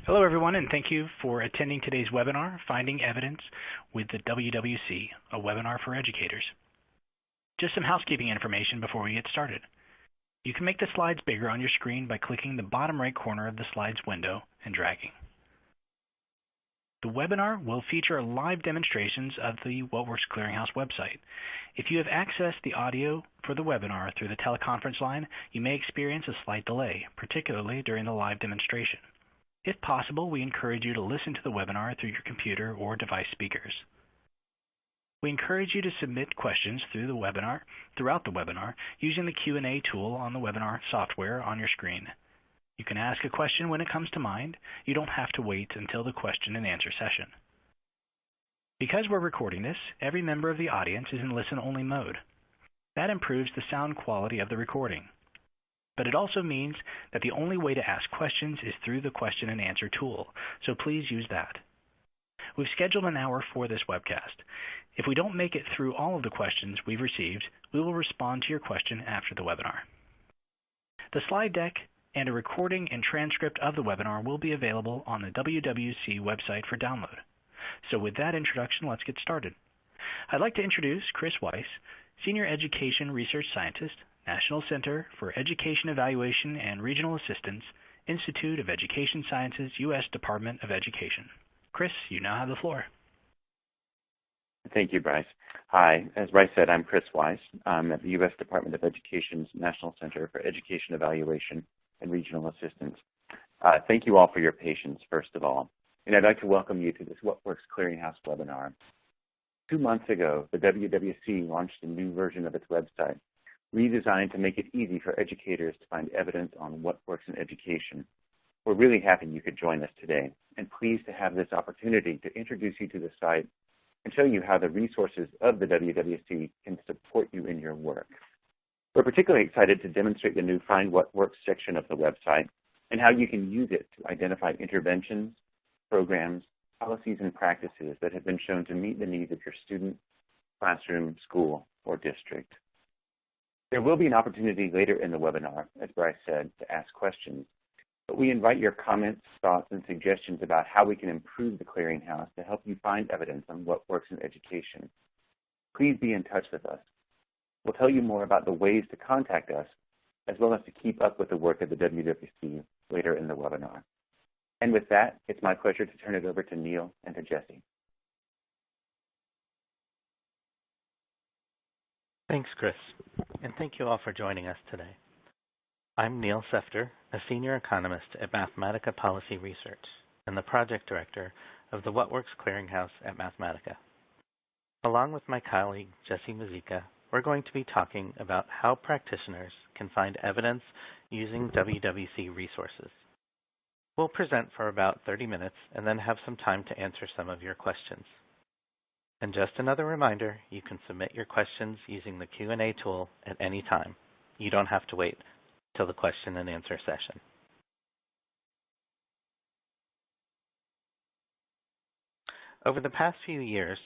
Hello everyone, and thank you for attending today's webinar, Finding Evidence with the WWC, a webinar for educators. Just some housekeeping information before we get started. You can make the slides bigger on your screen by clicking the bottom right corner of the slides window and dragging. The webinar will feature live demonstrations of the What Works Clearinghouse website. If you have accessed the audio for the webinar through the teleconference line, you may experience a slight delay, particularly during the live demonstration. If possible, we encourage you to listen to the webinar through your computer or device speakers. We encourage you to submit questions throughout the webinar using the Q&A tool on the webinar software on your screen. You can ask a question when it comes to mind. You don't have to wait until the question and answer session. Because we're recording this, every member of the audience is in listen-only mode. That improves the sound quality of the recording. But it also means that the only way to ask questions is through the question and answer tool, so please use that. We've scheduled an hour for this webcast. If we don't make it through all of the questions we've received, we will respond to your question after the webinar. The slide deck and a recording and transcript of the webinar will be available on the WWC website for download. So with that introduction, let's get started. I'd like to introduce Chris Weiss, Senior Education Research Scientist, National Center for Education Evaluation and Regional Assistance, Institute of Education Sciences, U.S. Department of Education. Chris, you now have the floor. Thank you, Bryce. Hi, as Bryce said, I'm Chris Weiss. I'm at the U.S. Department of Education's National Center for Education Evaluation and Regional Assistance. Thank you all for your patience, first of all. And I'd like to welcome you to this What Works Clearinghouse webinar. 2 months ago, the WWC launched a new version of its website, redesigned to make it easy for educators to find evidence on what works in education. We're really happy you could join us today, and pleased to have this opportunity to introduce you to the site and show you how the resources of the WWC can support you in your work. We're particularly excited to demonstrate the new Find What Works section of the website and how you can use it to identify interventions, programs, policies, and practices that have been shown to meet the needs of your student, classroom, school, or district. There will be an opportunity later in the webinar, as Bryce said, to ask questions, but we invite your comments, thoughts, and suggestions about how we can improve the clearinghouse to help you find evidence on what works in education. Please be in touch with us. We'll tell you more about the ways to contact us, as well as to keep up with the work of the WWC later in the webinar. And with that, it's my pleasure to turn it over to Neil and to Jesse. Thanks, Chris, and thank you all for joining us today. I'm Neil Sefter, a senior economist at Mathematica Policy Research and the project director of the What Works Clearinghouse at Mathematica. Along with my colleague, Jesse Mazika, we're going to be talking about how practitioners can find evidence using WWC resources. We'll present for about 30 minutes and then have some time to answer some of your questions. And just another reminder, you can submit your questions using the Q&A tool at any time. You don't have to wait till the question and answer session. Over the past few years,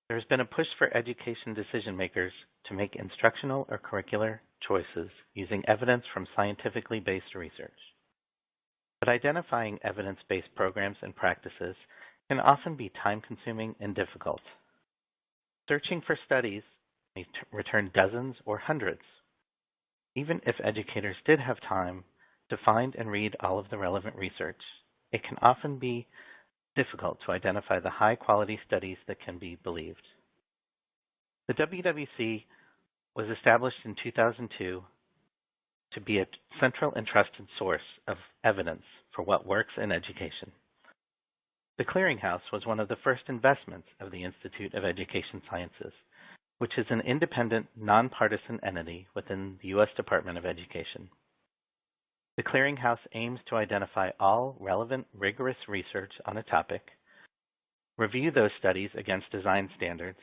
there's been a push for education decision makers to make instructional or curricular choices using evidence from scientifically based research. But identifying evidence-based programs and practices can often be time-consuming and difficult. Searching for studies may return dozens or hundreds. Even if educators did have time to find and read all of the relevant research, it can often be difficult to identify the high-quality studies that can be believed. The WWC was established in 2002 to be a central and trusted source of evidence for what works in education. The Clearinghouse was one of the first investments of the Institute of Education Sciences, which is an independent, nonpartisan entity within the U.S. Department of Education. The Clearinghouse aims to identify all relevant, rigorous research on a topic, review those studies against design standards,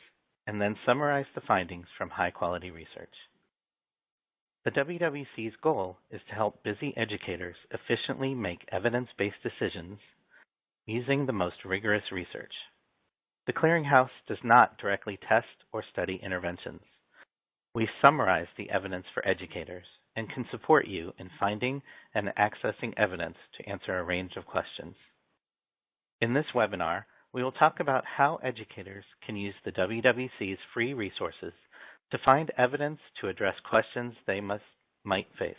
and then summarize the findings from high-quality research. The WWC's goal is to help busy educators efficiently make evidence-based decisions using the most rigorous research. The Clearinghouse does not directly test or study interventions. We summarize the evidence for educators and can support you in finding and accessing evidence to answer a range of questions. In this webinar, we will talk about how educators can use the WWC's free resources to find evidence to address questions they might face.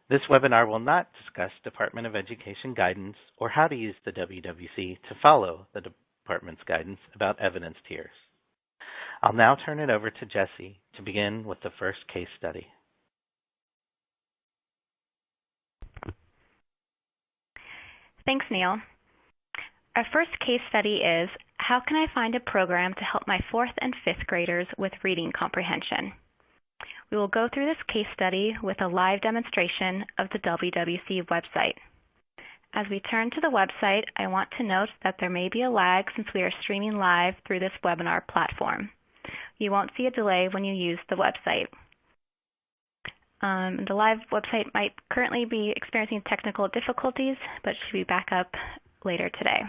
This webinar will not discuss Department of Education guidance or how to use the WWC to follow the Department's guidance about evidence tiers. I'll now turn it over to Jessie to begin with the first case study. Thanks, Neil. Our first case study is, how can I find a program to help my 4th and 5th graders with reading comprehension? We will go through this case study with a live demonstration of the WWC website. As we turn to the website, I want to note that there may be a lag since we are streaming live through this webinar platform. You won't see a delay when you use the website. The live website might currently be experiencing technical difficulties, but should be back up later today.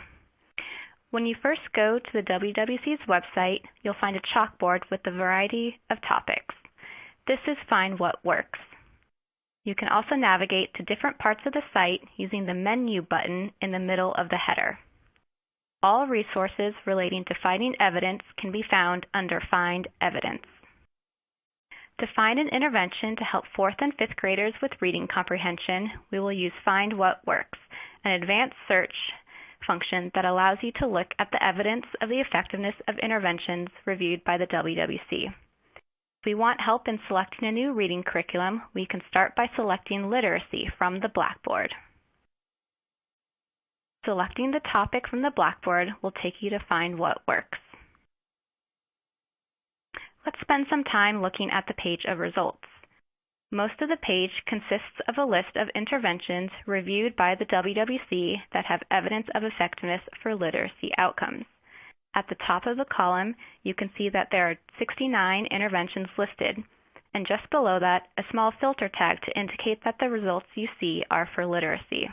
When you first go to the WWC's website, you'll find a chalkboard with a variety of topics. This is Find What Works. You can also navigate to different parts of the site using the menu button in the middle of the header. All resources relating to finding evidence can be found under Find Evidence. To find an intervention to help 4th and 5th graders with reading comprehension, we will use Find What Works, an advanced search function that allows you to look at the evidence of the effectiveness of interventions reviewed by the WWC. If we want help in selecting a new reading curriculum, we can start by selecting literacy from the Blackboard. Selecting the topic from the Blackboard will take you to Find What Works. Let's spend some time looking at the page of results. Most of the page consists of a list of interventions reviewed by the WWC that have evidence of effectiveness for literacy outcomes. At the top of the column, you can see that there are 69 interventions listed, and just below that, a small filter tag to indicate that the results you see are for literacy.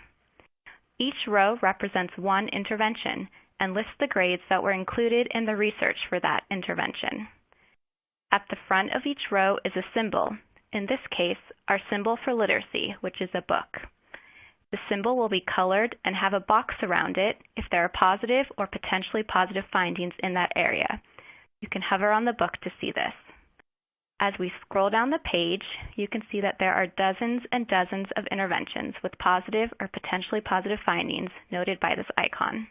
Each row represents one intervention and lists the grades that were included in the research for that intervention. At the front of each row is a symbol, in this case, our symbol for literacy, which is a book. The symbol will be colored and have a box around it if there are positive or potentially positive findings in that area. You can hover on the book to see this. As we scroll down the page, you can see that there are dozens and dozens of interventions with positive or potentially positive findings noted by this icon.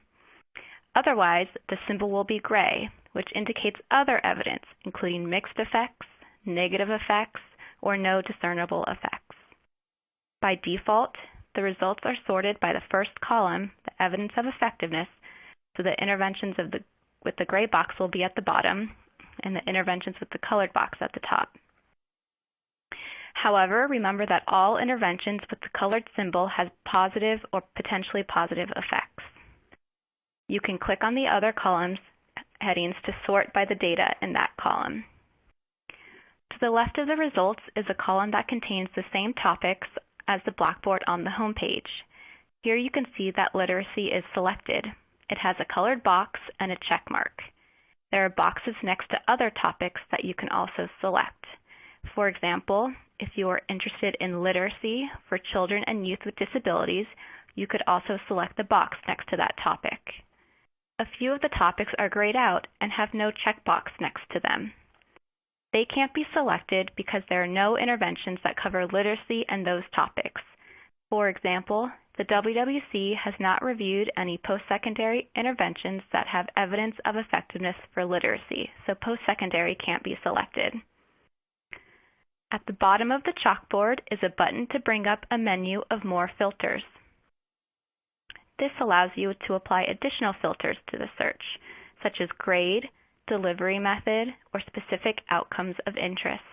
Otherwise, the symbol will be gray, which indicates other evidence, including mixed effects, negative effects, or no discernible effects. By default, the results are sorted by the first column, the evidence of effectiveness, so the interventions with the gray box will be at the bottom, and the interventions with the colored box at the top. However, remember that all interventions with the colored symbol has positive or potentially positive effects. You can click on the other columns headings to sort by the data in that column. To the left of the results is a column that contains the same topics as the Blackboard on the home page. Here you can see that literacy is selected. It has a colored box and a check mark. There are boxes next to other topics that you can also select. For example, if you are interested in literacy for children and youth with disabilities, you could also select the box next to that topic. A few of the topics are grayed out and have no checkbox next to them. They can't be selected because there are no interventions that cover literacy and those topics. For example, the WWC has not reviewed any post-secondary interventions that have evidence of effectiveness for literacy, so post-secondary can't be selected. At the bottom of the chalkboard is a button to bring up a menu of more filters. This allows you to apply additional filters to the search, such as grade, delivery method, or specific outcomes of interest.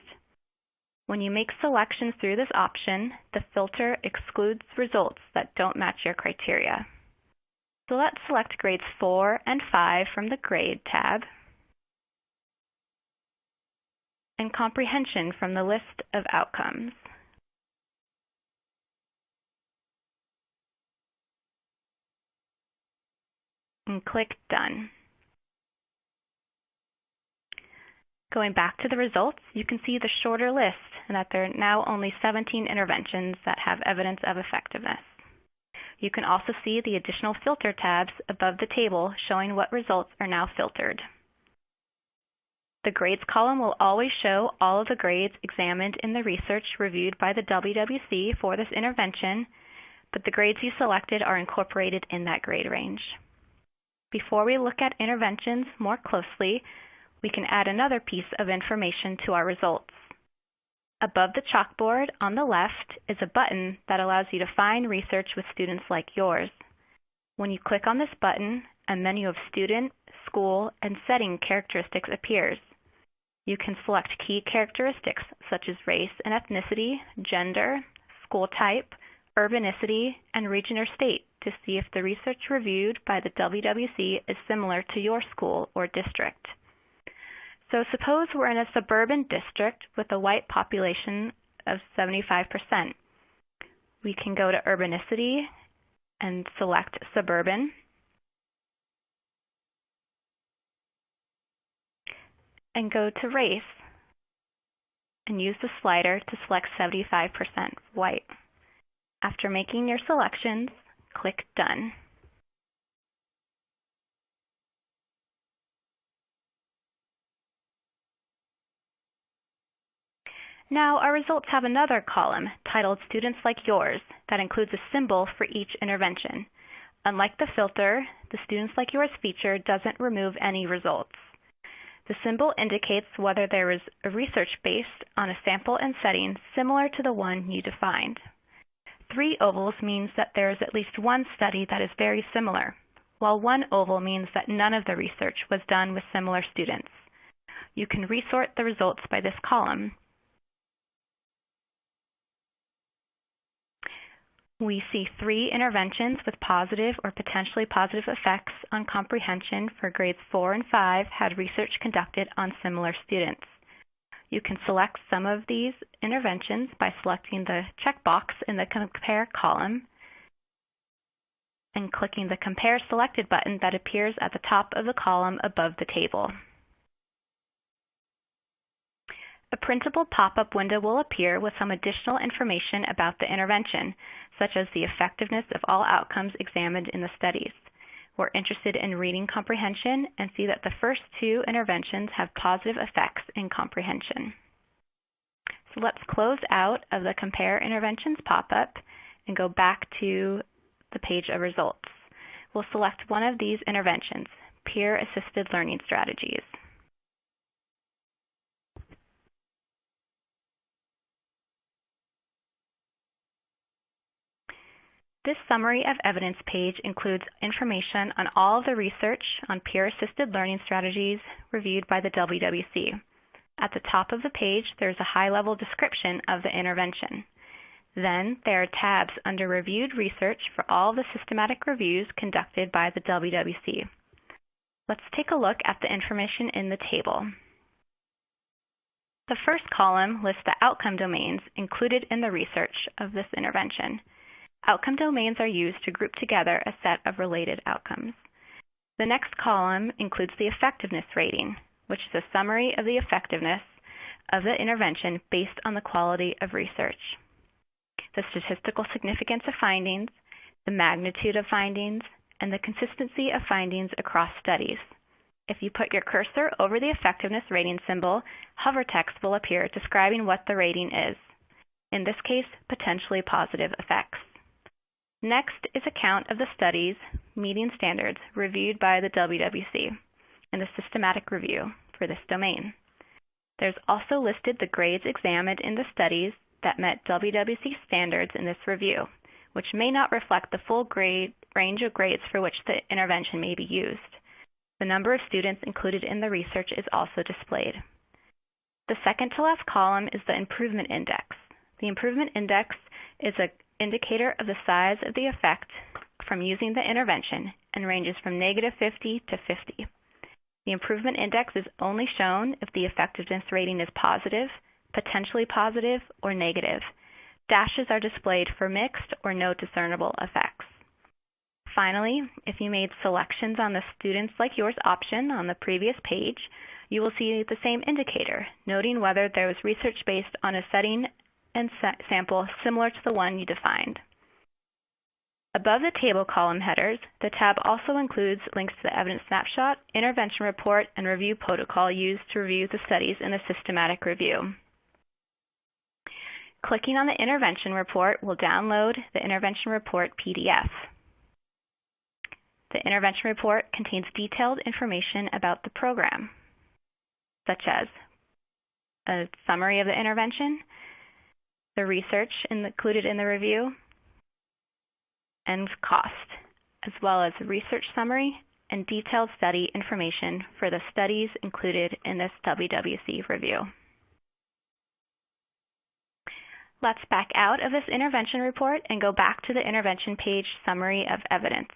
When you make selections through this option, the filter excludes results that don't match your criteria. So let's select grades 4 and 5 from the Grade tab, and Comprehension from the list of outcomes. And click Done. Going back to the results, you can see the shorter list and that there are now only 17 interventions that have evidence of effectiveness. You can also see the additional filter tabs above the table showing what results are now filtered. The grades column will always show all of the grades examined in the research reviewed by the WWC for this intervention, but the grades you selected are incorporated in that grade range. Before we look at interventions more closely, we can add another piece of information to our results. Above the chalkboard on the left is a button that allows you to find research with students like yours. When you click on this button, a menu of student, school, and setting characteristics appears. You can select key characteristics such as race and ethnicity, gender, school type, urbanicity, and region or state to see if the research reviewed by the WWC is similar to your school or district. So suppose we're in a suburban district with a white population of 75%. We can go to urbanicity and select suburban. And go to race and use the slider to select 75% white. After making your selections, click Done. Now our results have another column titled Students Like Yours that includes a symbol for each intervention. Unlike the filter, the Students Like Yours feature doesn't remove any results. The symbol indicates whether there is a research based on a sample and setting similar to the one you defined. 3 ovals means that there is at least one study that is very similar, while 1 oval means that none of the research was done with similar students. You can resort the results by this column. We see 3 interventions with positive or potentially positive effects on comprehension for grades 4 and 5 had research conducted on similar students. You can select some of these interventions by selecting the checkbox in the Compare column and clicking the Compare Selected button that appears at the top of the column above the table. A printable pop-up window will appear with some additional information about the intervention, such as the effectiveness of all outcomes examined in the studies. We're interested in reading comprehension and see that the first 2 interventions have positive effects in comprehension. So let's close out of the Compare Interventions pop-up and go back to the page of results. We'll select one of these interventions, Peer-Assisted Learning Strategies. This summary of evidence page includes information on all of the research on peer-assisted learning strategies reviewed by the WWC. At the top of the page, there's a high-level description of the intervention. Then there are tabs under Reviewed Research for all the systematic reviews conducted by the WWC. Let's take a look at the information in the table. The first column lists the outcome domains included in the research of this intervention. Outcome domains are used to group together a set of related outcomes. The next column includes the effectiveness rating, which is a summary of the effectiveness of the intervention based on the quality of research, the statistical significance of findings, the magnitude of findings, and the consistency of findings across studies. If you put your cursor over the effectiveness rating symbol, hover text will appear describing what the rating is. In this case, potentially positive effects. Next is a count of the studies meeting standards reviewed by the WWC and the systematic review for this domain. There's also listed the grades examined in the studies that met WWC standards in this review, which may not reflect the full range of grades for which the intervention may be used. The number of students included in the research is also displayed. The second to last column is the improvement index. The improvement index is an indicator of the size of the effect from using the intervention and ranges from -50 to 50. The improvement index is only shown if the effectiveness rating is positive, potentially positive, or negative. Dashes are displayed for mixed or no discernible effects. Finally, if you made selections on the Students Like Yours option on the previous page, you will see the same indicator, noting whether there was research based on a setting and sample similar to the one you defined. Above the table column headers, the tab also includes links to the evidence snapshot, intervention report, and review protocol used to review the studies in the systematic review. Clicking on the intervention report will download the intervention report PDF. The intervention report contains detailed information about the program, such as a summary of the intervention, the research included in the review, and cost, as well as a research summary and detailed study information for the studies included in this WWC review. Let's back out of this intervention report and go back to the intervention page summary of evidence.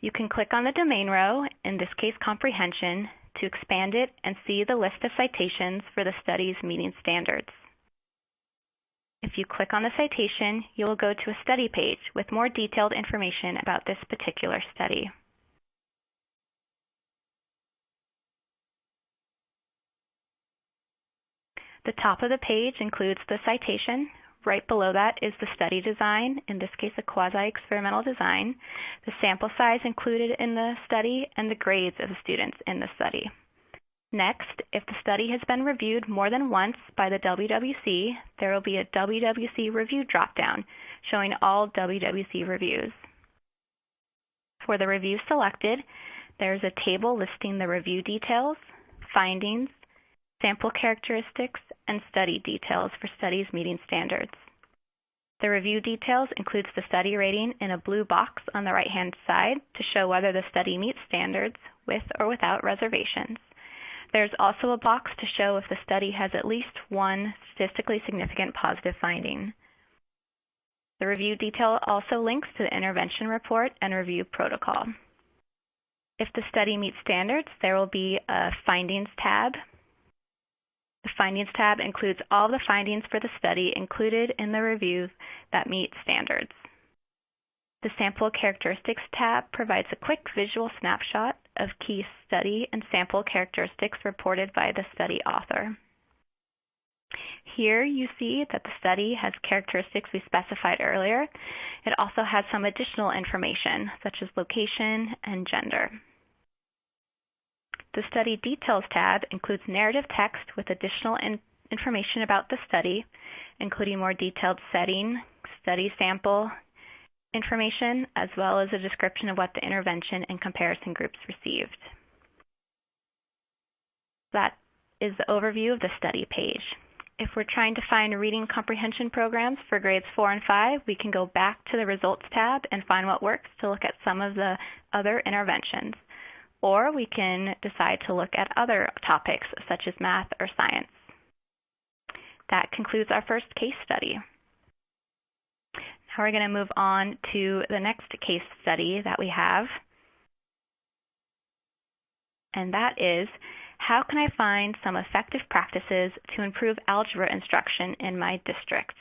You can click on the domain row, in this case comprehension, to expand it and see the list of citations for the studies meeting standards. If you click on the citation, you will go to a study page with more detailed information about this particular study. The top of the page includes the citation. Right below that is the study design, in this case a quasi-experimental design, the sample size included in the study, and the grades of the students in the study. Next, if the study has been reviewed more than once by the WWC, there will be a WWC review dropdown showing all WWC reviews. For the review selected, there is a table listing the review details, findings, sample characteristics, and study details for studies meeting standards. The review details includes the study rating in a blue box on the right-hand side to show whether the study meets standards with or without reservations. There's also a box to show if the study has at least one statistically significant positive finding. The review detail also links to the intervention report and review protocol. If the study meets standards, there will be a findings tab. The findings tab includes all the findings for the study included in the review that meet standards. The sample characteristics tab provides a quick visual snapshot of key study and sample characteristics reported by the study author. Here you see that the study has characteristics we specified earlier. It also has some additional information, such as location and gender. The Study Details tab includes narrative text with additional information about the study, including more detailed setting, study sample information, as well as a description of what the intervention and comparison groups received. That is the overview of the study page. If we're trying to find reading comprehension programs for grades 4 and 5, we can go back to the Results tab and find what works to look at some of the other interventions. Or we can decide to look at other topics such as math or science. That concludes our first case study. Now we're going to move on to the next case study that we have. And that is, how can I find some effective practices to improve algebra instruction in my district?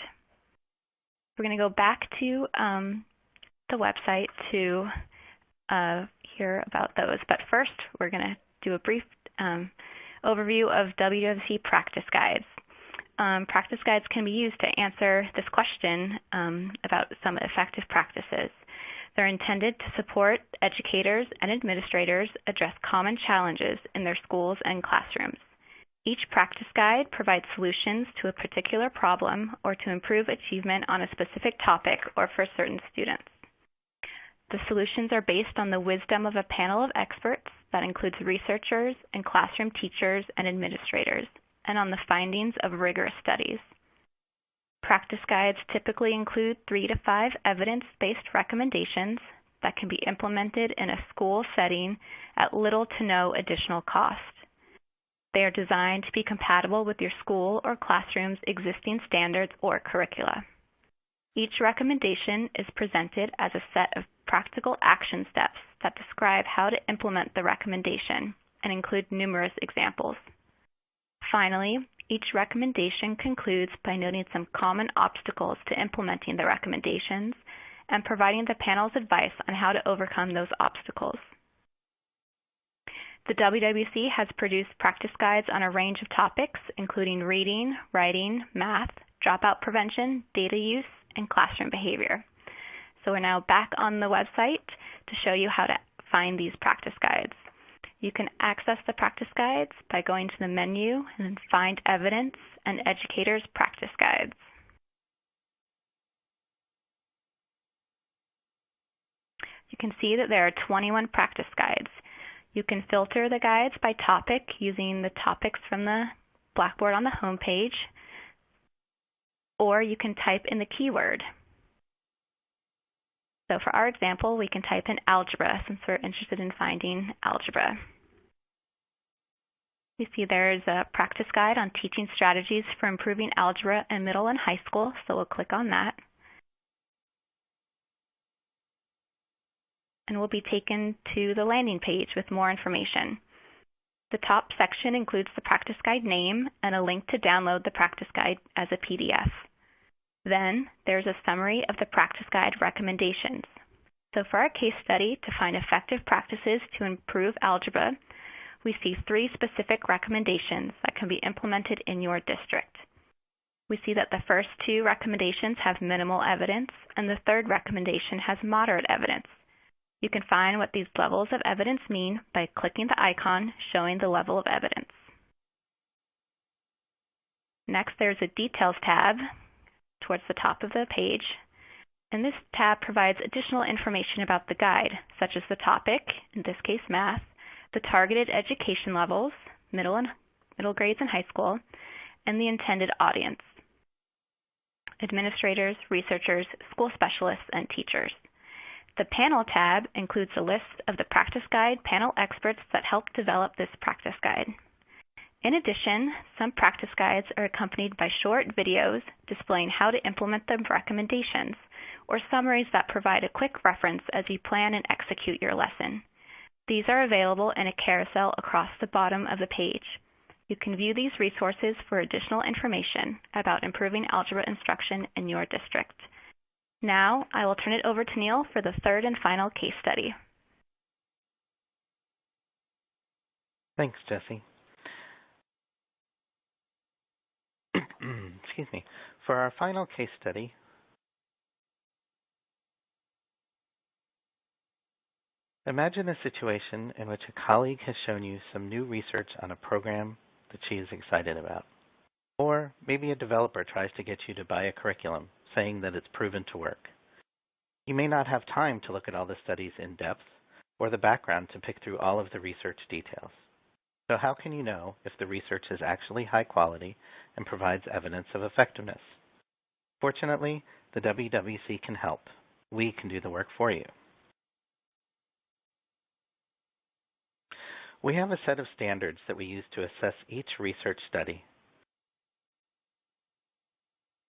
We're going to go back to the website to hear about those. But first, we're going to do a brief overview of WWC practice guides. Practice guides can be used to answer this question about some effective practices. They're intended to support educators and administrators address common challenges in their schools and classrooms. Each practice guide provides solutions to a particular problem or to improve achievement on a specific topic or for certain students. The solutions are based on the wisdom of a panel of experts that includes researchers and classroom teachers and administrators, and on the findings of rigorous studies. Practice guides typically include 3 to 5 evidence-based recommendations that can be implemented in a school setting at little to no additional cost. They are designed to be compatible with your school or classroom's existing standards or curricula. Each recommendation is presented as a set of practical action steps that describe how to implement the recommendation and include numerous examples. Finally, each recommendation concludes by noting some common obstacles to implementing the recommendations and providing the panel's advice on how to overcome those obstacles. The WWC has produced practice guides on a range of topics, including reading, writing, math, dropout prevention, data use, and classroom behavior. So we're now back on the website to show you how to find these practice guides. You can access the practice guides by going to the menu and then Find Evidence and Educators Practice Guides. You can see that there are 21 practice guides. You can filter the guides by topic using the topics from the Blackboard on the home page, or you can type in the keyword. So for our example, we can type in algebra since we're interested in finding algebra. You see there's a practice guide on teaching strategies for improving algebra in middle and high school, so we'll click on that. And we'll be taken to the landing page with more information. The top section includes the practice guide name and a link to download the practice guide as a PDF. Then there's a summary of the practice guide recommendations. So for our case study to find effective practices to improve algebra, we see 3 specific recommendations that can be implemented in your district. We see that the first 2 recommendations have minimal evidence, and the third recommendation has moderate evidence. You can find what these levels of evidence mean by clicking the icon showing the level of evidence. Next, there's a Details tab towards the top of the page, and this tab provides additional information about the guide, such as the topic, in this case math, the targeted education levels, middle grades and high school, and the intended audience, administrators, researchers, school specialists, and teachers. The Panel tab includes a list of the practice guide panel experts that helped develop this practice guide. In addition, some practice guides are accompanied by short videos displaying how to implement the recommendations, or summaries that provide a quick reference as you plan and execute your lesson. These are available in a carousel across the bottom of the page. You can view these resources for additional information about improving algebra instruction in your district. Now, I will turn it over to Neil for the third and final case study. Thanks, Jessie. Excuse me. For our final case study, imagine a situation in which a colleague has shown you some new research on a program that she is excited about. Or maybe a developer tries to get you to buy a curriculum, saying that it's proven to work. You may not have time to look at all the studies in depth or the background to pick through all of the research details. So how can you know if the research is actually high quality and provides evidence of effectiveness? Fortunately, the WWC can help. We can do the work for you. We have a set of standards that we use to assess each research study,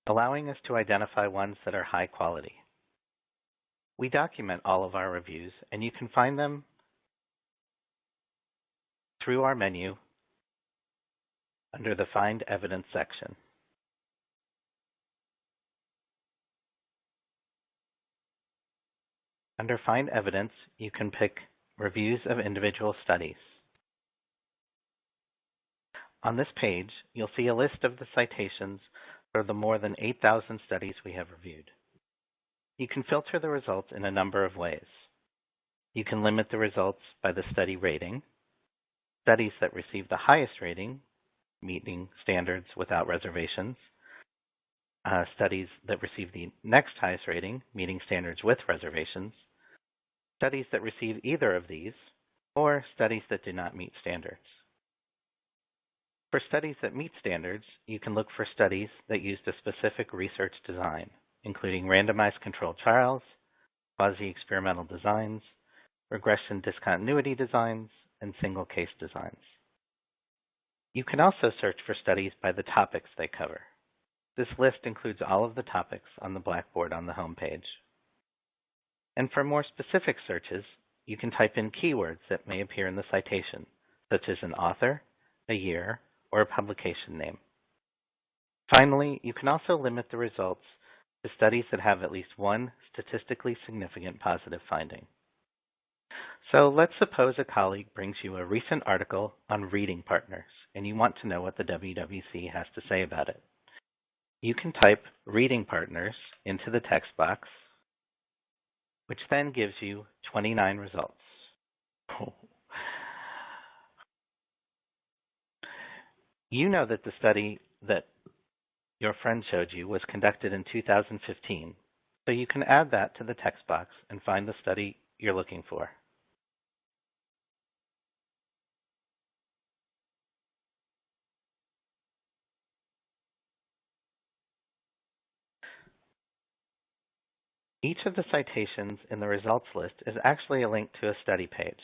allowing us to identify ones that are high quality. We document all of our reviews, and you can find them through our menu under the Find Evidence section. Under Find Evidence, you can pick Reviews of Individual Studies. On this page, you'll see a list of the citations for the more than 8,000 studies we have reviewed. You can filter the results in a number of ways. You can limit the results by the study rating. Studies that receive the highest rating, meeting standards without reservations. Studies that receive the next highest rating, meeting standards with reservations. Studies that receive either of these, or studies that do not meet standards. For studies that meet standards, you can look for studies that used a specific research design, including randomized controlled trials, quasi-experimental designs, regression discontinuity designs, and single case designs. You can also search for studies by the topics they cover. This list includes all of the topics on the Blackboard on the home page. And for more specific searches, you can type in keywords that may appear in the citation, such as an author, a year, or a publication name. Finally, you can also limit the results to studies that have at least one statistically significant positive finding. So let's suppose a colleague brings you a recent article on reading partners, and you want to know what the WWC has to say about it. You can type reading partners into the text box, which then gives you 29 results. You know that the study that your friend showed you was conducted in 2015, so you can add that to the text box and find the study you're looking for. Each of the citations in the results list is actually a link to a study page.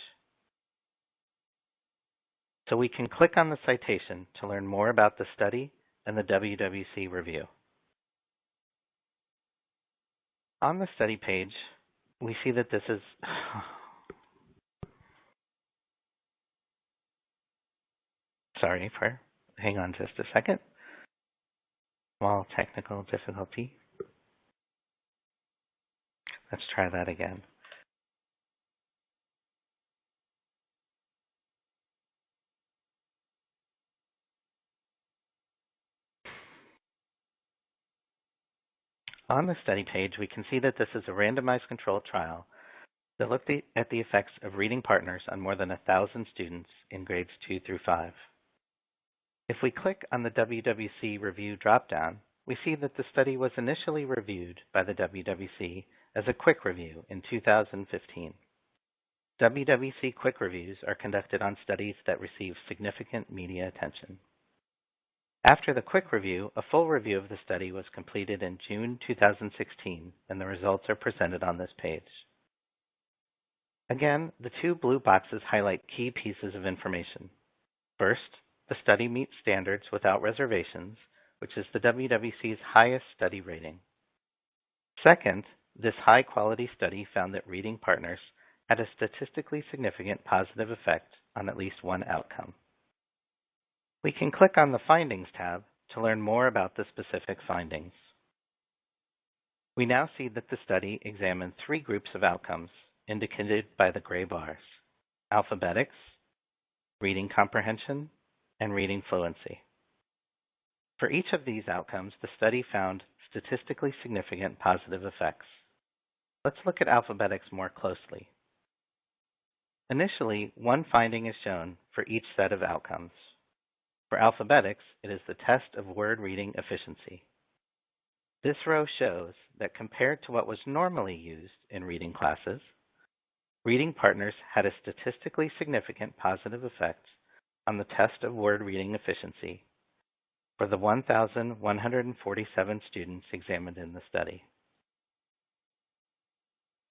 So we can click on the citation to learn more about the study and the WWC review. On the study page, we see that this is hang on just a second. Small technical difficulty. Let's try that again. On the study page, we can see that this is a randomized controlled trial that looked at the effects of reading partners on more than 1,000 students in grades 2 through 5. If we click on the WWC review dropdown, we see that the study was initially reviewed by the WWC as a quick review in 2015. WWC quick reviews are conducted on studies that receive significant media attention. After the quick review, a full review of the study was completed in June 2016, and the results are presented on this page. Again, the two blue boxes highlight key pieces of information. First, the study meets standards without reservations, which is the WWC's highest study rating. Second, this high-quality study found that reading partners had a statistically significant positive effect on at least one outcome. We can click on the Findings tab to learn more about the specific findings. We now see that the study examined 3 groups of outcomes indicated by the gray bars: alphabetics, reading comprehension, and reading fluency. For each of these outcomes, the study found statistically significant positive effects. Let's look at alphabetics more closely. Initially, one finding is shown for each set of outcomes. For alphabetics, it is the test of word reading efficiency. This row shows that compared to what was normally used in reading classes, reading partners had a statistically significant positive effect on the test of word reading efficiency for the 1,147 students examined in the study.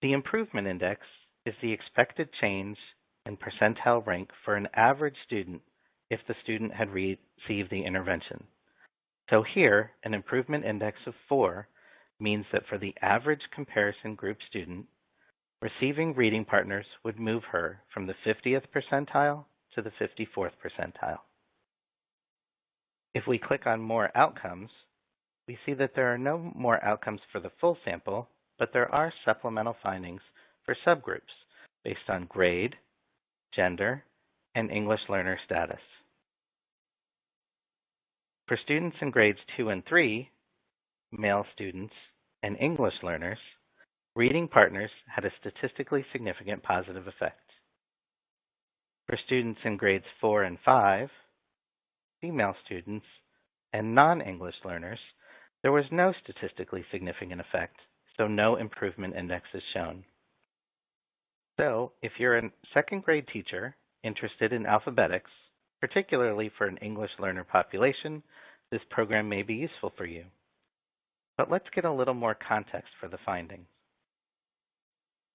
The improvement index is the expected change in percentile rank for an average student if the student had received the intervention. So here, an improvement index of 4 means that for the average comparison group student, receiving reading partners would move her from the 50th percentile to the 54th percentile. If we click on More Outcomes, we see that there are no more outcomes for the full sample, but there are supplemental findings for subgroups based on grade, gender, and English learner status. For students in grades 2 and 3, male students, and English learners, reading partners had a statistically significant positive effect. For students in grades 4 and 5, female students, and non-English learners, there was no statistically significant effect, so no improvement index is shown. So, if you're a second grade teacher interested in alphabetics, particularly for an English learner population, this program may be useful for you. But let's get a little more context for the findings.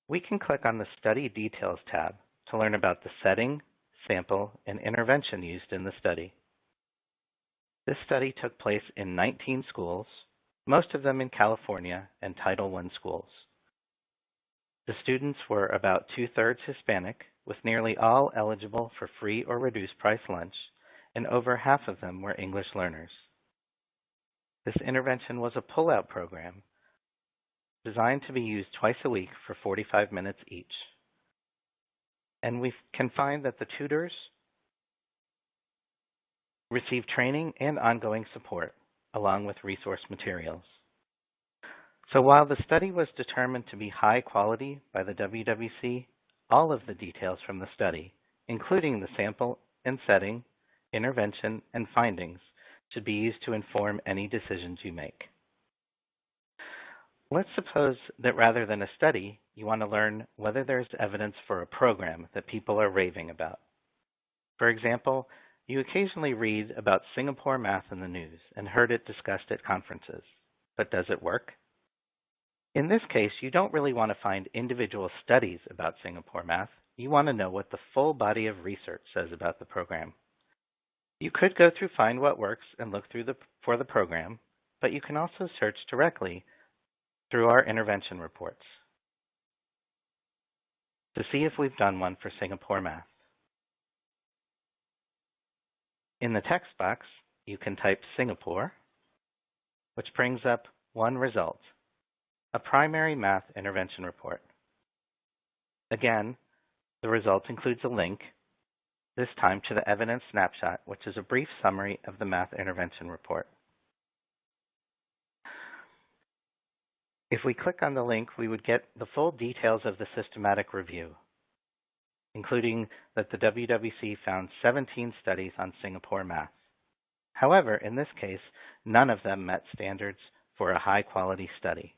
We can click on the Study Details tab to learn about the setting, sample, and intervention used in the study. This study took place in 19 schools, most of them in California and Title I schools. The students were about 2/3 Hispanic, with nearly all eligible for free or reduced price lunch, and over half of them were English learners. This intervention was a pull-out program designed to be used twice a week for 45 minutes each. And we can find that the tutors receive training and ongoing support, along with resource materials. So while the study was determined to be high quality by the WWC, all of the details from the study, including the sample and setting, intervention, and findings, should be used to inform any decisions you make. Let's suppose that rather than a study, you want to learn whether there's evidence for a program that people are raving about. For example, you occasionally read about Singapore math in the news and heard it discussed at conferences. But does it work? In this case, you don't really want to find individual studies about Singapore math. You want to know what the full body of research says about the program. You could go through Find What Works and look for the program, but you can also search directly through our intervention reports to see if we've done one for Singapore math. In the text box, you can type Singapore, which brings up one result, a primary math intervention report. Again, the result includes a link, this time to the evidence snapshot, which is a brief summary of the math intervention report. If we click on the link, we would get the full details of the systematic review, including that the WWC found 17 studies on Singapore math. However, in this case, none of them met standards for a high-quality study.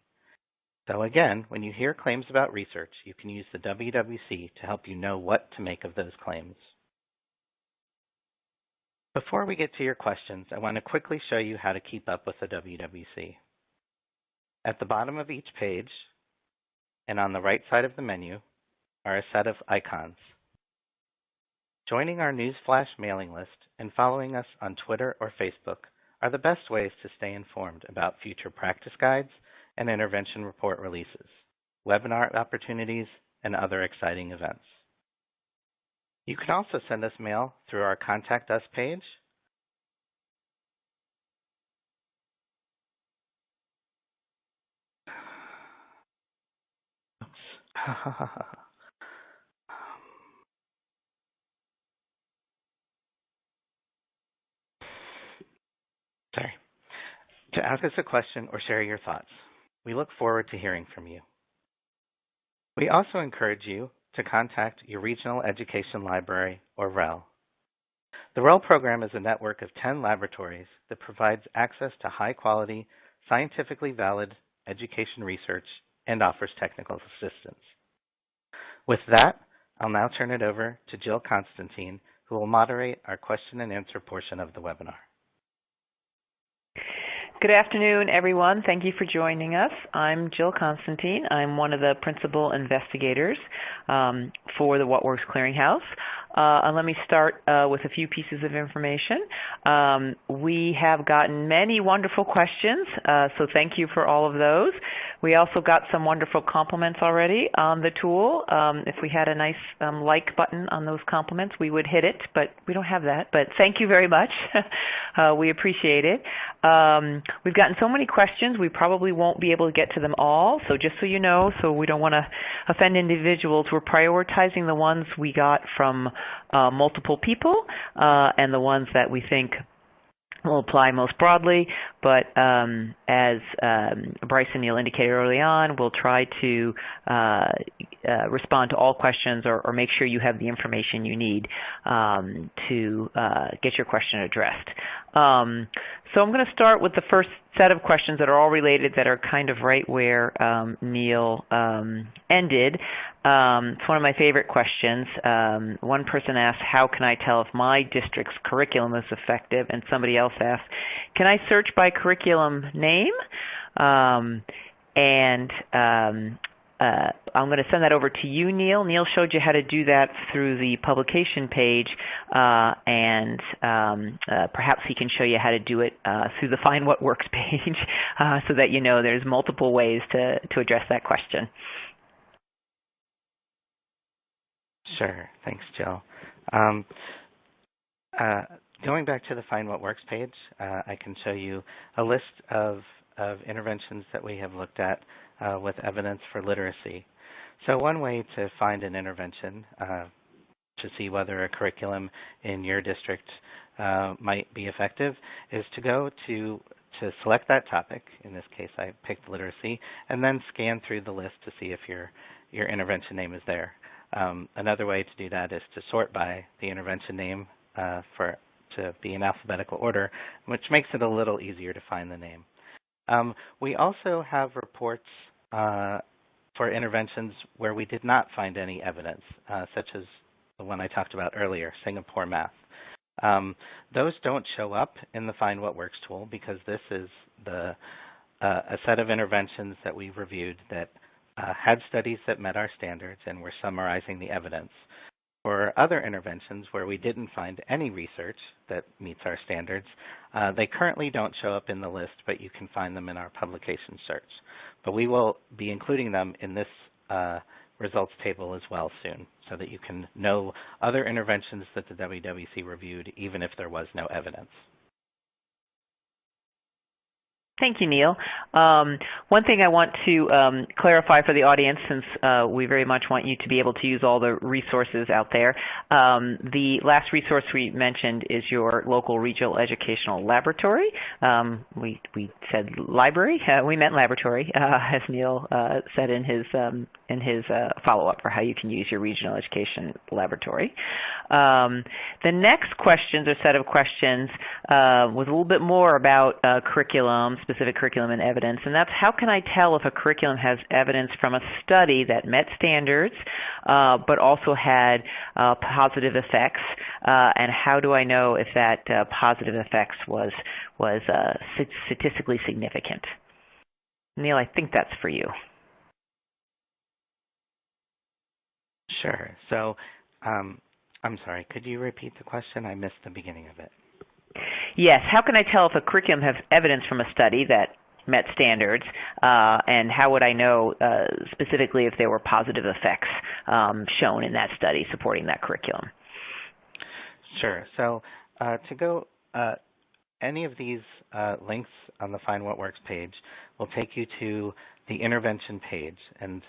So again, when you hear claims about research, you can use the WWC to help you know what to make of those claims. Before we get to your questions, I want to quickly show you how to keep up with the WWC. At the bottom of each page, and on the right side of the menu, are a set of icons. Joining our Newsflash mailing list and following us on Twitter or Facebook are the best ways to stay informed about future practice guides and intervention report releases, webinar opportunities, and other exciting events. You can also send us mail through our Contact Us page, to ask us a question or share your thoughts. We look forward to hearing from you. We also encourage you to contact your Regional Education Library, or REL. The REL program is a network of 10 laboratories that provides access to high-quality, scientifically valid education research and offers technical assistance. With that, I'll now turn it over to Jill Constantine, who will moderate our question and answer portion of the webinar. Good afternoon, everyone. Thank you for joining us. I'm Jill Constantine. I'm one of the principal investigators for the What Works Clearinghouse. And let me start with a few pieces of information. We have gotten many wonderful questions, so thank you for all of those. We also got some wonderful compliments already on the tool. If we had a nice like button on those compliments, we would hit it, but we don't have that. But thank you very much. We appreciate it. We've gotten so many questions, we probably won't be able to get to them all. So just so you know, so we don't want to offend individuals, we're prioritizing the ones we got from multiple people and the ones that we think will apply most broadly, but as Bryce and Neil indicated early on, we'll try to respond to all questions or make sure you have the information you need to get your question addressed. So I'm going to start with the first set of questions that are all related, that are kind of right where Neil ended. It's one of my favorite questions. One person asked, how can I tell if my district's curriculum is effective? And somebody else asked, can I search by curriculum name? I'm going to send that over to you, Neil. Neil showed you how to do that through the publication page, and perhaps he can show you how to do it through the Find What Works page so that you know there's multiple ways to address that question. Sure. Thanks, Jill. Going back to the Find What Works page, I can show you a list of interventions that we have looked at with evidence for literacy. So one way to find an intervention to see whether a curriculum in your district might be effective is to go to select that topic. In this case, I picked literacy, and then scan through the list to see if your intervention name is there. Another way to do that is to sort by the intervention name to be in alphabetical order, which makes it a little easier to find the name. We also have reports for interventions where we did not find any evidence, such as the one I talked about earlier, Singapore Math. Those don't show up in the Find What Works tool because this is a set of interventions that we reviewed that had studies that met our standards, and we're summarizing the evidence. For other interventions where we didn't find any research that meets our standards, they currently don't show up in the list, but you can find them in our publication search. But we will be including them in this results table as well soon, so that you can know other interventions that the WWC reviewed, even if there was no evidence. Thank you, Neil. One thing I want to clarify for the audience, since we very much want you to be able to use all the resources out there, the last resource we mentioned is your local regional educational laboratory. We said library. We meant laboratory, as Neil said in his follow-up for how you can use your regional education laboratory. The next questions, or set of questions, was a little bit more about curriculum, specific curriculum and evidence, and that's how can I tell if a curriculum has evidence from a study that met standards but also had positive effects, and how do I know if that positive effects was statistically significant? Neil, I think that's for you. Sure. So I'm sorry, could you repeat the question? I missed the beginning of it. Yes. How can I tell if a curriculum has evidence from a study that met standards, and how would I know specifically if there were positive effects shown in that study supporting that curriculum? Sure. So to go, any of these links on the Find What Works page will take you to the intervention page, and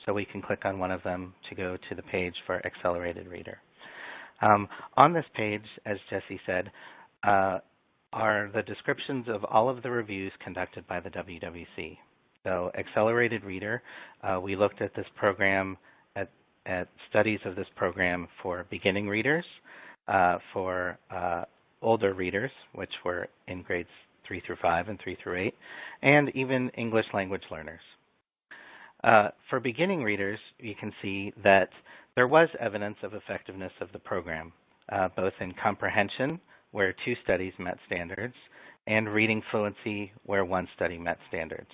so we can click on one of them to go to the page for Accelerated Reader. On this page, as Jesse said, are the descriptions of all of the reviews conducted by the WWC. So Accelerated Reader, we looked at this program, at studies of this program for beginning readers, for older readers, which were in grades 3 through 5 and 3 through 8, and even English language learners. For beginning readers, you can see that there was evidence of effectiveness of the program, both in comprehension, where 2 studies met standards, and reading fluency, where 1 study met standards.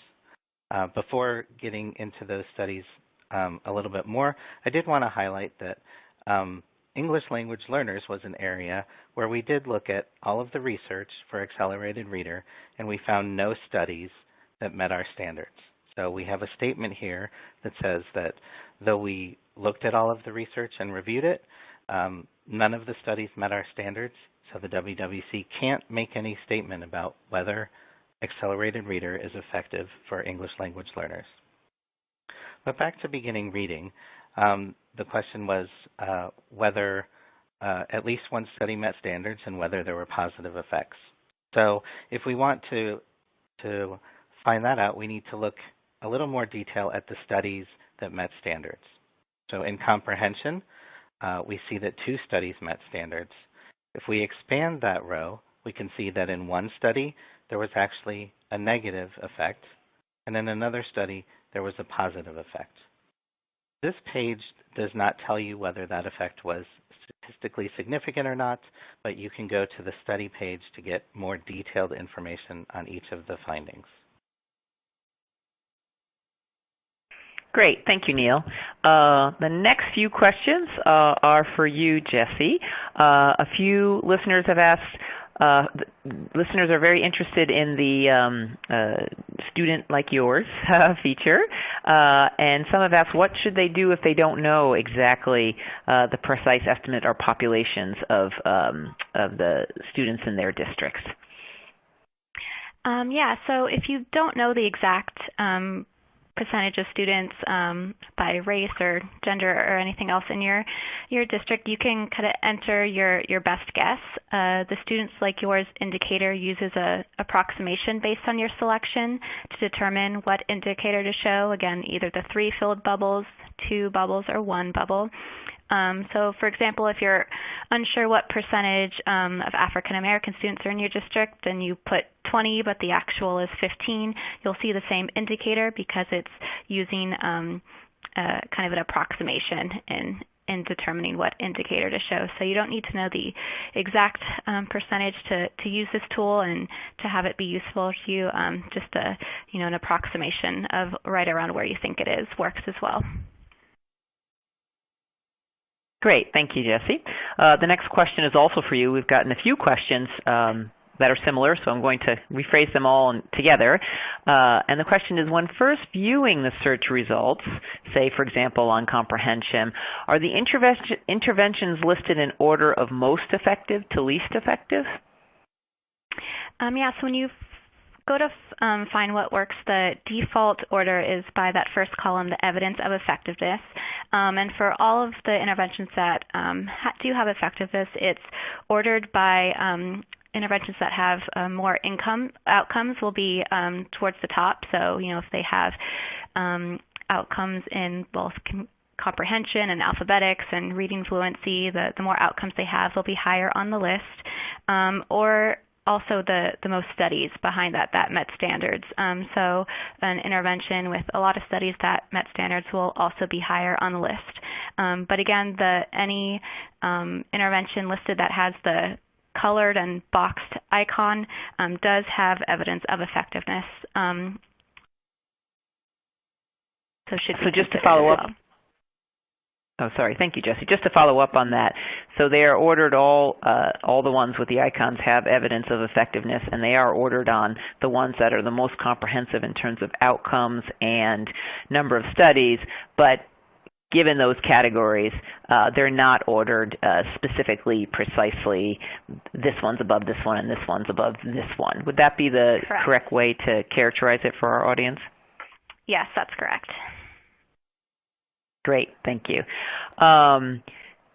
Before getting into those studies a little bit more, I did want to highlight that English language learners was an area where we did look at all of the research for Accelerated Reader, and we found no studies that met our standards. So we have a statement here that says that though we looked at all of the research and reviewed it, none of the studies met our standards, so the WWC can't make any statement about whether Accelerated Reader is effective for English language learners. But back to beginning reading, the question was whether at least 1 study met standards and whether there were positive effects. So if we want to find that out, we need to look a little more detail at the studies that met standards. So in comprehension, we see that 2 studies met standards. If we expand that row, we can see that in 1 study, there was actually a negative effect, and in another study, there was a positive effect. This page does not tell you whether that effect was statistically significant or not, but you can go to the study page to get more detailed information on each of the findings. Great. Thank you, Neil. The next few questions are for you, Jesse. A few listeners have asked, listeners are very interested in the student like yours feature, and some have asked what should they do if they don't know exactly the precise estimate or populations of the students in their districts. Yeah, so if you don't know the exact percentage of students by race or gender or anything else in your district, you can kind of enter your best guess. The Students Like Yours indicator uses a approximation based on your selection to determine what indicator to show. Again, either the 3 filled bubbles, 2 bubbles, or 1 bubble. So for example, if you're unsure what percentage of African American students are in your district and you put 20 but the actual is 15, you'll see the same indicator because it's using kind of an approximation in determining what indicator to show. So you don't need to know the exact percentage to use this tool and to have it be useful to you. Just an approximation of right around where you think it is works as well. Great. Thank you, Jessie. The next question is also for you. We've gotten a few questions that are similar, so I'm going to rephrase them all together. And the question is, when first viewing the search results, say, for example, on comprehension, are the interventions listed in order of most effective to least effective? Yeah, so when you go to find what works, the default order is by that first column, the evidence of effectiveness. And for all of the interventions that do have effectiveness, it's ordered by interventions that have more outcomes will be towards the top. So, if they have outcomes in both comprehension and alphabetics and reading fluency, the more outcomes they have, they'll be higher on the list. Or also the most studies behind that met standards. So an intervention with a lot of studies that met standards will also be higher on the list. But again, any intervention listed that has the colored and boxed icon does have evidence of effectiveness. So just to follow up. Oh, sorry. Thank you, Jessie. Just to follow up on that, so they are ordered all the ones with the icons have evidence of effectiveness, and they are ordered on the ones that are the most comprehensive in terms of outcomes and number of studies, but given those categories, they're not ordered specifically, precisely, this one's above this one and this one's above this one. Would that be the correct way to characterize it for our audience? Yes, that's correct. Great, thank you.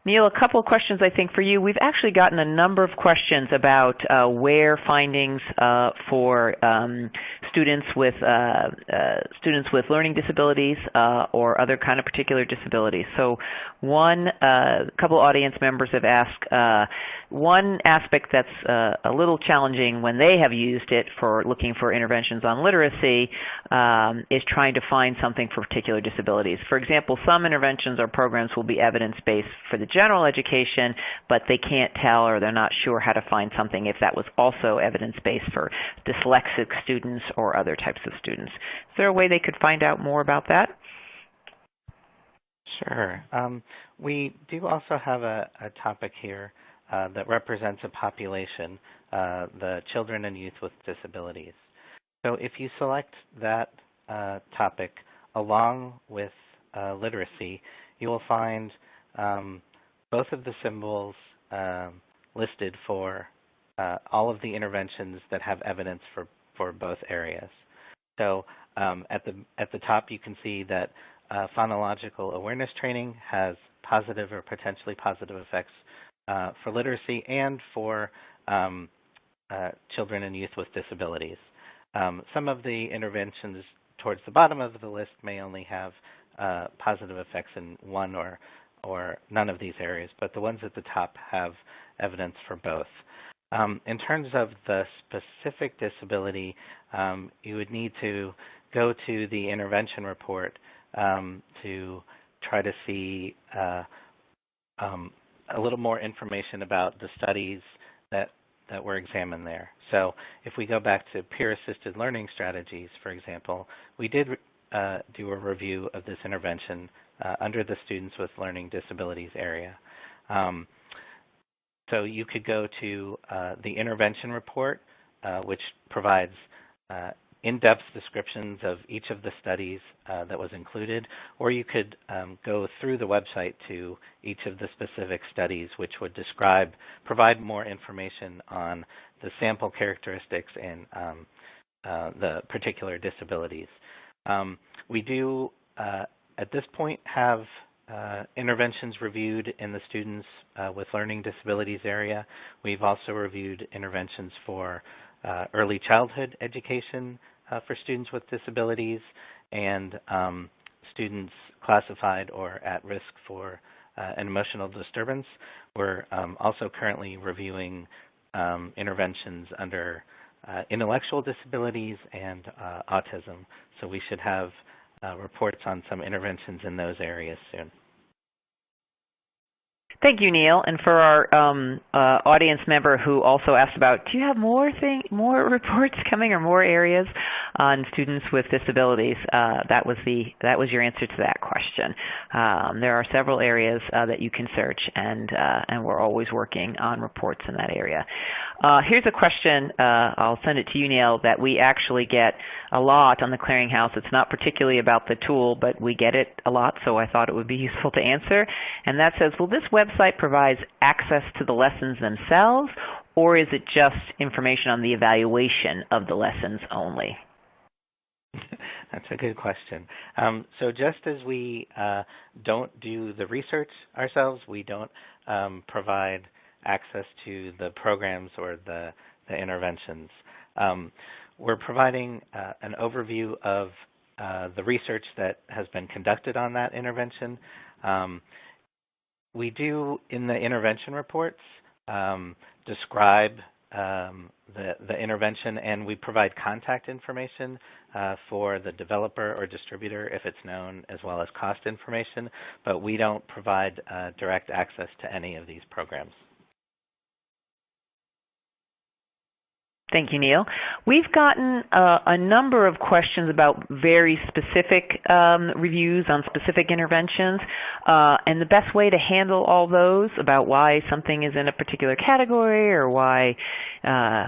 Neil, a couple of questions I think for you. We've actually gotten a number of questions about where findings for students with learning disabilities or other kind of particular disabilities. So a couple audience members have asked one aspect that's a little challenging when they have used it for looking for interventions on literacy is trying to find something for particular disabilities. For example, some interventions or programs will be evidence-based for the general education, but they can't tell or they're not sure how to find something if that was also evidence-based for dyslexic students or other types of students. Is there a way they could find out more about that? Sure. We do also have a topic here that represents a population, the children and youth with disabilities. So if you select that topic along with literacy, you will find both of the symbols listed for all of the interventions that have evidence for both areas. So at the top, you can see that phonological awareness training has positive or potentially positive effects for literacy and for children and youth with disabilities. Some of the interventions towards the bottom of the list may only have positive effects in one or none of these areas, but the ones at the top have evidence for both. In terms of the specific disability, you would need to go to the intervention report to try to see a little more information about the studies that were examined there. So if we go back to peer-assisted learning strategies, for example, we did do a review of this intervention under the Students with Learning Disabilities area. So you could go to the intervention report, which provides in-depth descriptions of each of the studies that was included, or you could go through the website to each of the specific studies, which would provide more information on the sample characteristics and the particular disabilities. We do, at this point, have interventions reviewed in the students with learning disabilities area. We've also reviewed interventions for early childhood education for students with disabilities and students classified or at risk for an emotional disturbance. We're also currently reviewing interventions under intellectual disabilities and autism. So we should have reports on some interventions in those areas soon. Thank you, Neil. And for our audience member who also asked about, do you have more reports coming or more areas on students with disabilities? That was your answer to that question. There are several areas that you can search, and we're always working on reports in that area. Here's a question. I'll send it to you, Neil, that we actually get a lot on the Clearinghouse. It's not particularly about the tool, but we get it a lot, so I thought it would be useful to answer. And that says, will this website provide access to the lessons themselves, or is it just information on the evaluation of the lessons only? That's a good question. So just as we don't do the research ourselves, we don't provide access to the programs or the interventions. We're providing an overview of the research that has been conducted on that intervention. We do, in the intervention reports, describe the intervention, and we provide contact information for the developer or distributor if it's known, as well as cost information, but we don't provide direct access to any of these programs. Thank you, Neil. We've gotten a number of questions about very specific reviews on specific interventions, and the best way to handle all those about why something is in a particular category or why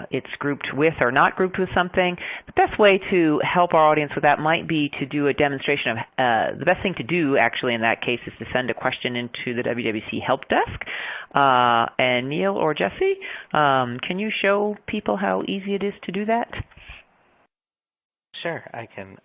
it's grouped with or not grouped with something. The best way to help our audience with that might be to do a demonstration of the best thing to do actually in that case is to send a question into the WWC help desk. And Neil or Jesse, can you show people how easy it is to do that? Sure, I can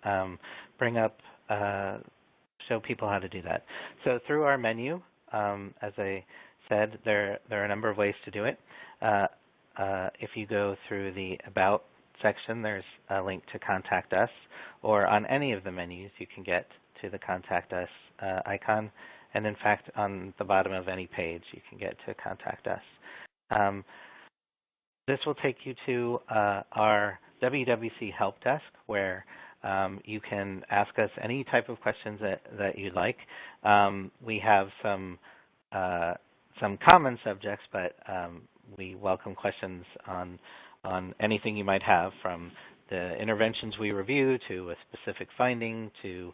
bring up, show people how to do that. So through our menu, as I said, there are a number of ways to do it. If you go through the About section, there's a link to Contact Us, or on any of the menus you can get to the Contact Us icon. And in fact, on the bottom of any page, you can get to Contact Us. This will take you to our WWC help desk, where you can ask us any type of questions that you'd like. We have some common subjects, but we welcome questions on anything you might have, from the interventions we review to a specific finding to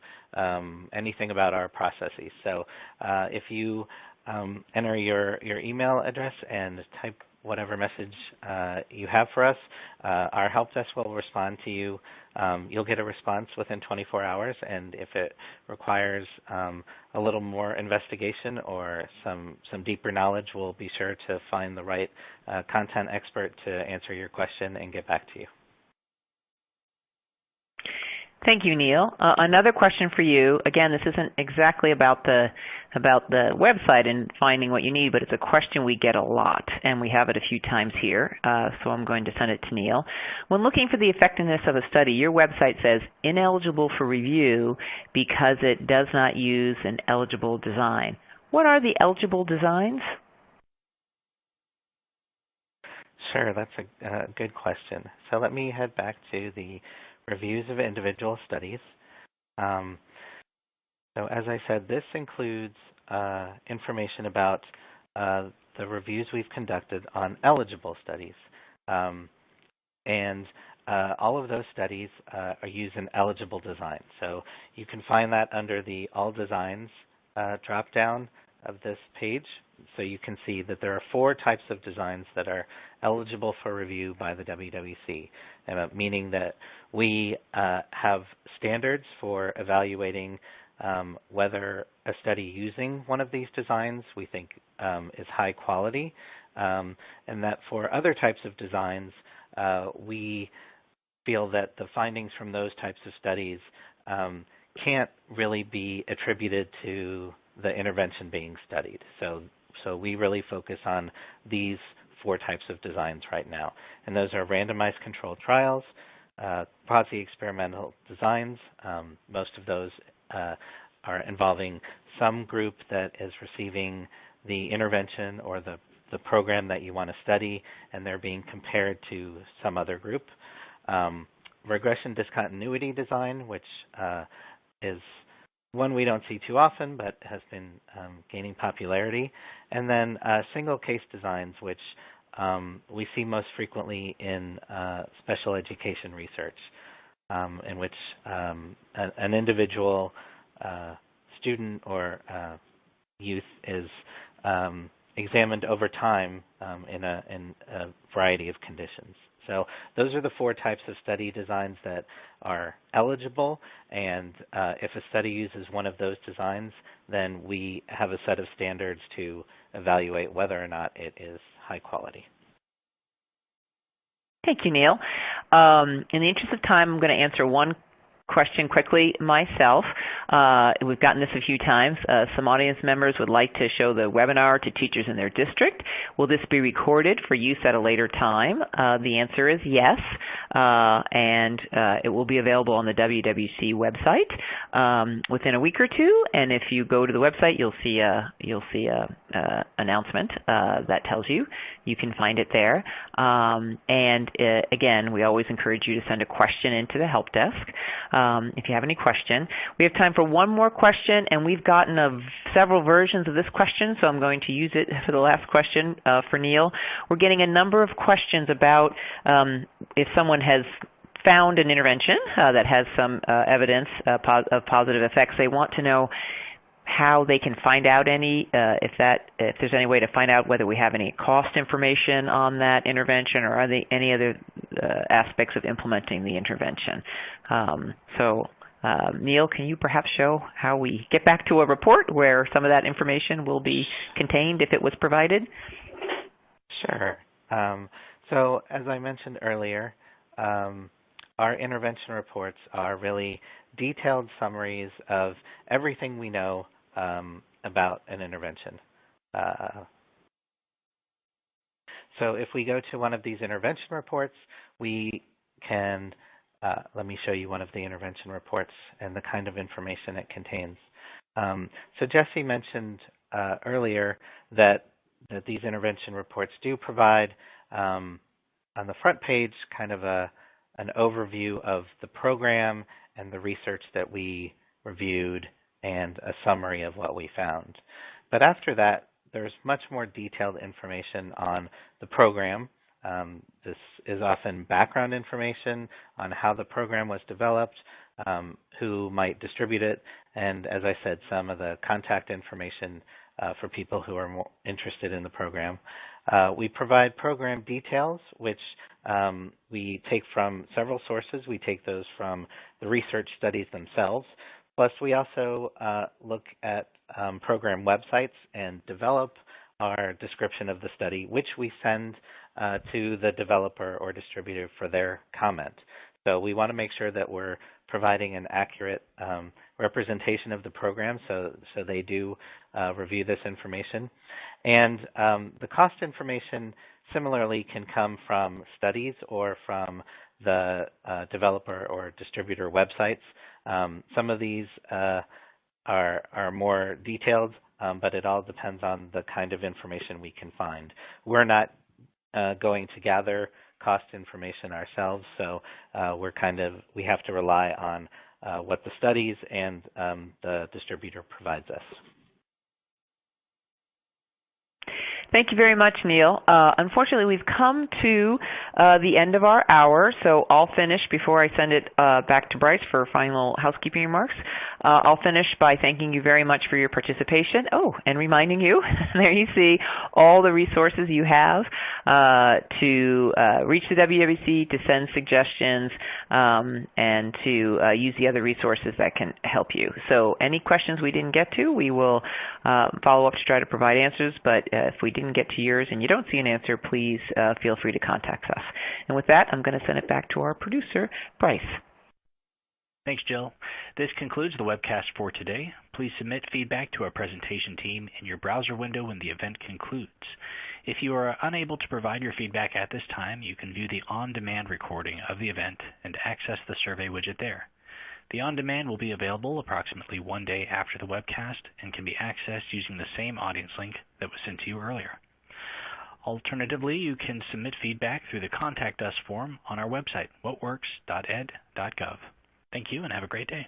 anything about our processes. So if you enter your email address and type whatever message you have for us, our help desk will respond to you. You'll get a response within 24 hours, and if it requires a little more investigation or some deeper knowledge, we'll be sure to find the right content expert to answer your question and get back to you. Thank you, Neil. Another question for you. Again, this isn't exactly about the website and finding what you need, but it's a question we get a lot, and we have it a few times here, so I'm going to send it to Neil. When looking for the effectiveness of a study, your website says ineligible for review because it does not use an eligible design. What are the eligible designs? Sure, that's a good question. So let me head back to the reviews of individual studies. So as I said, this includes information about the reviews we've conducted on eligible studies. And all of those studies are using eligible design. So you can find that under the All Designs drop-down of this page. So you can see that there are 4 types of designs that are eligible for review by the WWC, meaning that we have standards for evaluating whether a study using one of these designs we think is high quality, and that for other types of designs we feel that the findings from those types of studies can't really be attributed to the intervention being studied. So we really focus on these 4 types of designs right now. And those are randomized controlled trials, quasi-experimental designs. Most of those are involving some group that is receiving the intervention or the program that you want to study, and they're being compared to some other group. Regression discontinuity design, which is one we don't see too often but has been gaining popularity. And then single case designs, which we see most frequently in special education research, in which an individual student or youth is examined over time in a variety of conditions. So those are the 4 types of study designs that are eligible, and if a study uses one of those designs, then we have a set of standards to evaluate whether or not it is high quality. Thank you, Neil. In the interest of time, I'm going to answer one question quickly myself. We've gotten this a few times. Some audience members would like to show the webinar to teachers in their district. Will this be recorded for use at a later time? The answer is yes, and it will be available on the WWC website within a week or two. And if you go to the website, you'll see a announcement that tells you can find it there. And again, we always encourage you to send a question into the help desk. If you have any question. We have time for one more question, and we've gotten several versions of this question, so I'm going to use it for the last question for Neil. We're getting a number of questions about if someone has found an intervention that has some evidence of positive effects. They want to know how they can find out if there's any way to find out whether we have any cost information on that intervention, or are there any other aspects of implementing the intervention. Neil, can you perhaps show how we get back to a report where some of that information will be contained if it was provided? Sure. So as I mentioned earlier, our intervention reports are really detailed summaries of everything we know about an intervention. So if we go to one of these intervention reports, we can, let me show you one of the intervention reports and the kind of information it contains. So Jesse mentioned earlier that these intervention reports do provide on the front page kind of an overview of the program and the research that we reviewed and a summary of what we found. But after that, there's much more detailed information on the program. This is often background information on how the program was developed, who might distribute it, and as I said, some of the contact information for people who are more interested in the program. We provide program details, which we take from several sources. We take those from the research studies themselves. Plus, we also look at program websites and develop our description of the study, which we send to the developer or distributor for their comment. So we want to make sure that we're providing an accurate representation of the program, so they do review this information. And the cost information similarly can come from studies or from the developer or distributor websites. Some of these are more detailed, but it all depends on the kind of information we can find. We're not going to gather cost information ourselves, so we have to rely on what the studies and the distributor provides us. Thank you very much, Neil. Unfortunately, we've come to the end of our hour, so I'll finish before I send it back to Bryce for final housekeeping remarks. I'll finish by thanking you very much for your participation. Oh, and reminding you, there you see all the resources you have to reach the WWC, to send suggestions, and to use the other resources that can help you. So any questions we didn't get to, we will follow up to try to provide answers, but if we didn't get to yours and you don't see an answer, please feel free to contact us. And with that, I'm going to send it back to our producer, Bryce. Thanks, Jill. This concludes the webcast for today. Please submit feedback to our presentation team in your browser window when the event concludes. If you are unable to provide your feedback at this time, you can view the on-demand recording of the event and access the survey widget there. The on-demand will be available approximately 1 day after the webcast and can be accessed using the same audience link that was sent to you earlier. Alternatively, you can submit feedback through the Contact Us form on our website, whatworks.ed.gov. Thank you and have a great day.